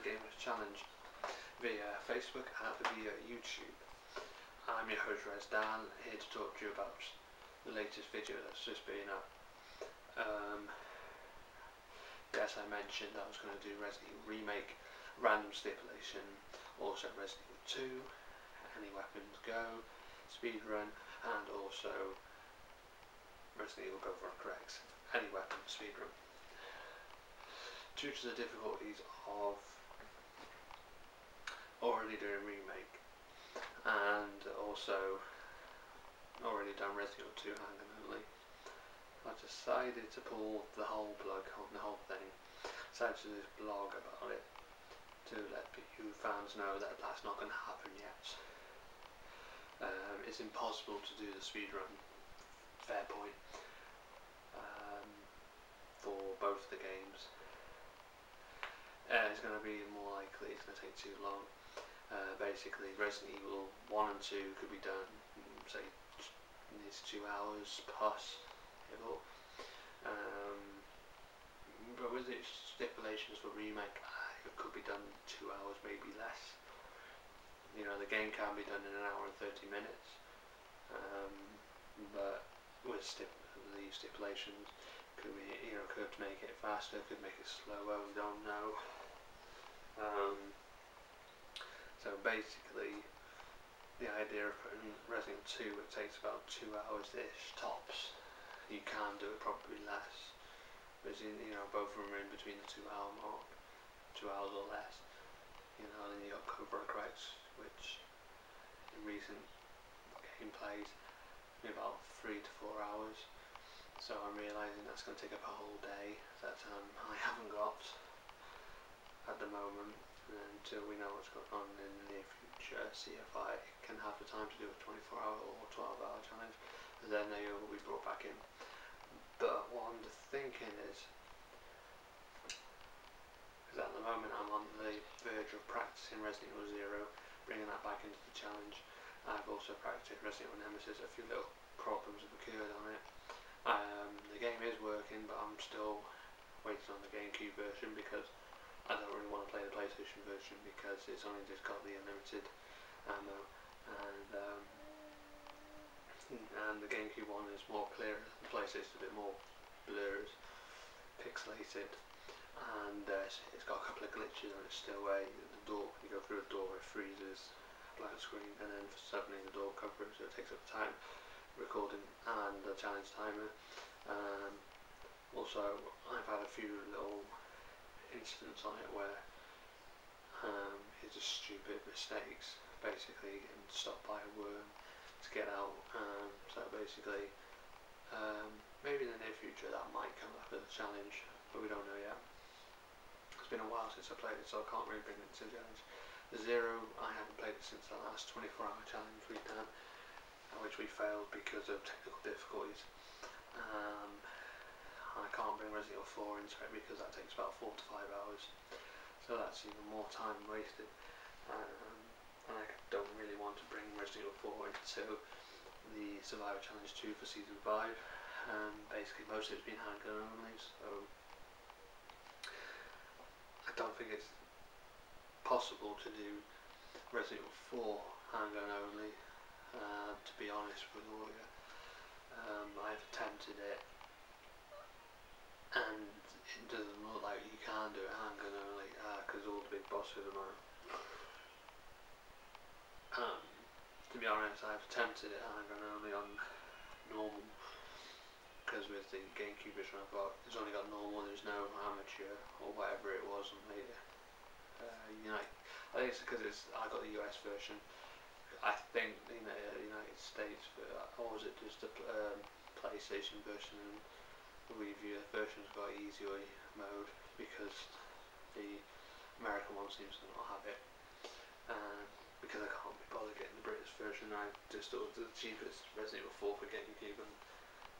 Gamers Challenge via Facebook and via YouTube. I'm your host Res Dan, here to talk to you about the latest video that's just been up. Yes, I mentioned I was going to do Resident Evil Remake, Random Stipulation, also Resident Evil 2, Any Weapons Go, Speedrun, and also Resident Evil Go for Corrects, Any Weapons Speedrun. Due to the difficulties of already doing Remake and also already done Resident Evil 2 handgun only, I decided to pull the whole plug on the whole thing. Decided to do this blog about it to let you fans know that that's not going to happen yet. It's impossible to do the speedrun, fair point, for both the games. It's going to be more likely it's going to take too long. Basically, Resident Evil 1 and 2 could be done, say, needs 2 hours plus, if all. But with its stipulations for Remake, it could be done 2 hours, maybe less. You know, the game can be done in 1 hour and 30 minutes, but with the stipulations, could make it faster, could make it slower, we don't know. So basically, the idea of putting Resident Evil 2, it takes about 2 hours-ish tops. You can do it probably less, but both of them are in between the 2 hour mark, 2 hours or less. Then you got Cobra Corrects, which in recent gameplays be about 3 to 4 hours. So I'm realising that's going to take up a whole day that I haven't got at the moment, until we know what's going on in the near future. See if I can have the time to do a 24-hour or 12-hour challenge, and then they will be brought back in. But what I'm thinking is at the moment I'm on the verge of practicing Resident Evil 0, bringing that back into the challenge. I've also practiced Resident Evil Nemesis. A few little problems have occurred on it. The game is working, but I'm still waiting on the GameCube version because I don't really want to play the PlayStation version because it's only just got the unlimited ammo, and the GameCube one is more clear. The PlayStation is a bit more blurred, pixelated, and it's got a couple of glitches on it still, where the door, when you go through a door, it freezes, black screen, and then suddenly the door covers, so it takes up time recording and the challenge timer. Also, I've had a few little incidents on it where it's just stupid mistakes, basically, and stopped by a worm to get out. So basically, maybe in the near future that might come up as a challenge, but we don't know yet. It's been a while since I played it, so I can't really bring it to the challenge. The 0, I haven't played it since the last 24-hour challenge we've done, which we failed because of technical difficulties. I can't bring Resident Evil 4 into it because that takes about 4 to 5 hours, so that's even more time wasted. And I don't really want to bring Resident Evil 4 into the Survivor Challenge 2 for Season 5. Basically most of it's been handgun only, so I don't think it's possible to do Resident Evil 4 handgun only, to be honest with all of you. I've attempted it, and it doesn't look like you can do it handgun only, because all the big bosses are. To be honest, I've attempted it handgun only on normal, because with the GameCube version I've got, it's only got normal, there's no amateur or whatever it was on the Unite. I think it's because I got the US version. I think the United States, or was it just the PlayStation version, and the Wii U version's got easy mode because the American one seems to not have it. Because I can't be bothered getting the British version, I just thought it was the cheapest Resident Evil 4 for GameCube, and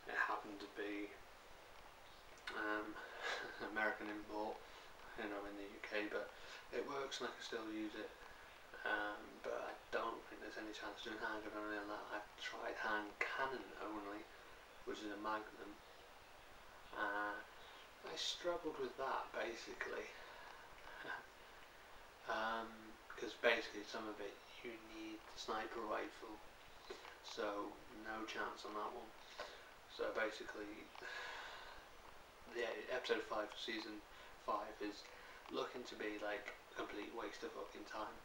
it happened to be American import, in the UK, but it works and I can still use it. But I don't think there's any chance of doing handgun only on that. I've tried hand cannon only, which is a Magnum. I struggled with that basically. Because basically some of it you need the sniper rifle, so no chance on that one. So basically, the episode 5 of season 5 is looking to be like a complete waste of fucking time.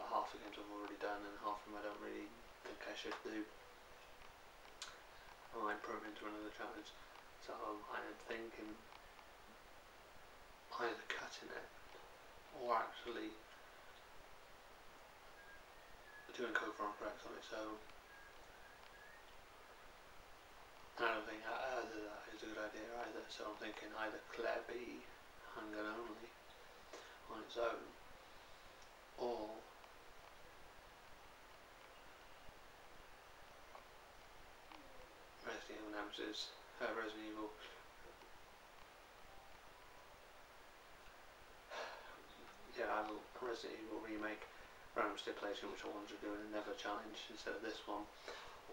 Half the games I've already done and half of them I don't really think I should do. I might put them into another challenge. So I am thinking either cutting it or actually doing cover on corrects on its own. I don't think either that is a good idea either, so I'm thinking either Claire B, handgun only, on its own, or Resident Evil Nemesis, Resident Evil, Resident Evil remake, random stipulation, which I wanted to do in another challenge instead of this one,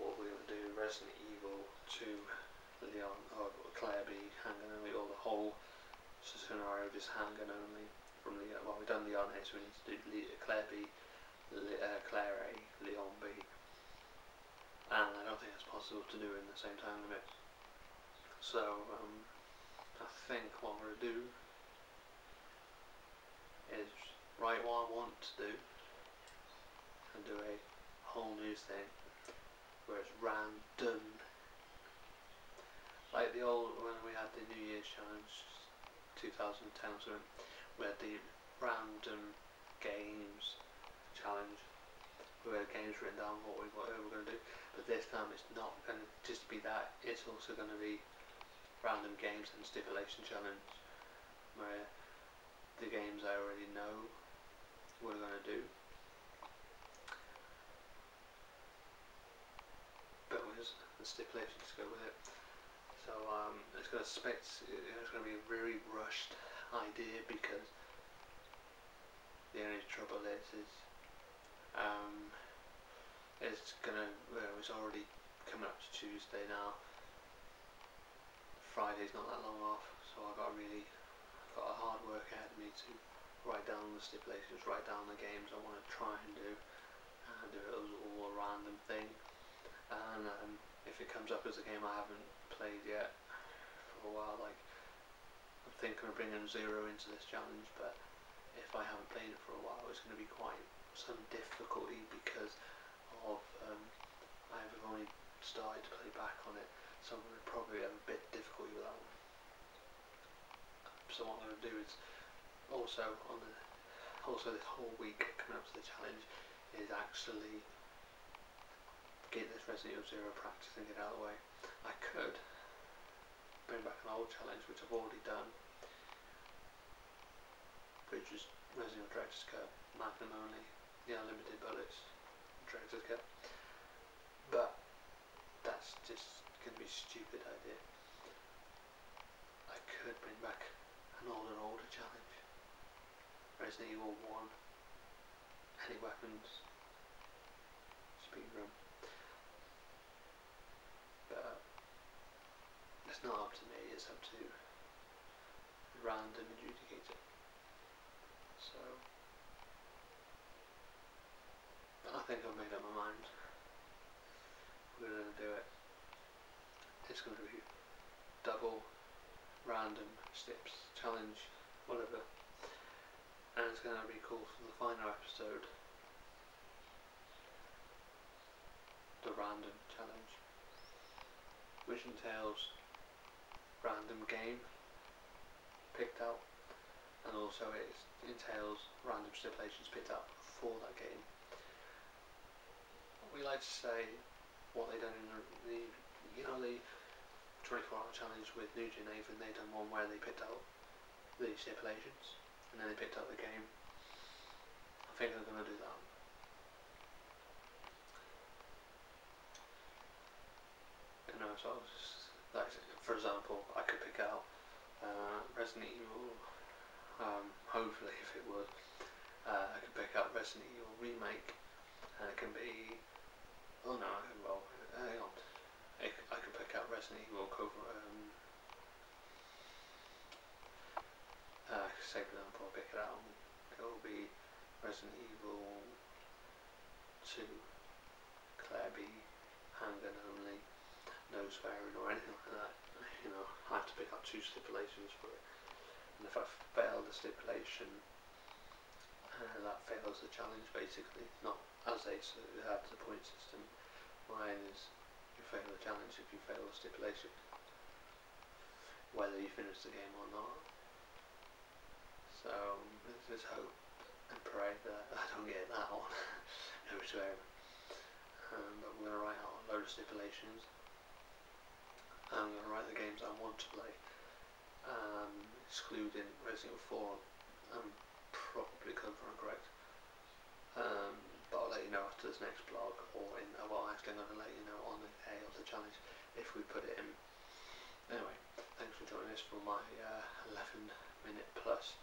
or we're going to do Resident Evil 2, Leon, or Claire B, handgun only, or the whole scenario just handgun only. From the well, we've done Leon A, so we need to do Claire B, Claire A, Leon B, and I don't think it's possible to do in the same time limit. So I think what I'm going to do is write what I want to do and do a whole new thing where it's random, like the old, when we had the New Year's challenge 2010 or something, we had the random games challenge. We had games written down what we were going to do, but this time it's not going to just be that, it's also going to be random games and stipulation challenge, where the games I already know we're going to do, but with the stipulations to go with it. So it's going to be a very rushed idea, because the only trouble is it's gonna, it's already coming up to Tuesday now. Friday's not that long off, so I've got a hard work ahead of me to write down the stipulations, write down the games I want to try and do it as all a random thing. And if it comes up as a game I haven't played yet for a while, like I'm thinking of bringing Zero into this challenge, but if I haven't played it for a while, it's going to be quite some difficulty, because of I've only started to play back on it, so I'm going to probably have a bit of difficulty with that one. So what I'm going to do is also this whole week coming up to the challenge is actually get this Resident Evil 0 practice and get out of the way. I could bring back an old challenge which I've already done, which is Resident Evil Director's Cut, Magnum only, the unlimited bullets, Director's Cut, but that's just going to be a stupid idea. I could bring back an older challenge, Resident Evil 1, any weapons, speedrun, but it's not up to me, it's up to random adjudicator. So I think I've made up my mind. We're going to do it. It's going to be double random steps challenge, whatever, and it's going to be called for the final episode the random challenge, which entails random game picked out, and also it entails random stipulations picked out for that game. We like to say what they done in the 24-hour challenge with Nuji and Nathan. They done one where they picked out the stipulations and then they picked out the game. I think they're going to do that. You know, so like, for example, I could pick out Resident Evil. Hopefully, if it would, I could pick out Resident Evil remake, and it can be. Oh no, well, hang on. I could pick out Resident Evil cover. Say for example, I'll pick it out. It will be Resident Evil 2, Claire B, handgun only, no swearing or anything like that. You know, I have to pick out 2 stipulations for it, and if I fail the stipulation, that fails the challenge basically. Not as they had the point system. Mine is you fail the challenge if you fail the stipulation, whether you finish the game or not. So let's just hope and pray that I don't get that one. No swearing. But I'm going to write out a load of stipulations. I'm going to write the games I want to play, excluding Resident Evil 4. I'm probably covering correct. But I'll let you know after this next blog, or actually I'm going to let you know on the day of the challenge if we put it in. Anyway, thanks for joining us for my 11-minute plus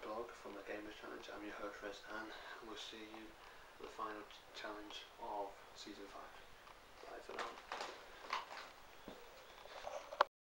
blog from the Gamers Challenge. I'm your host Resdan, and we'll see you at the final challenge of Season 5. Bye for now.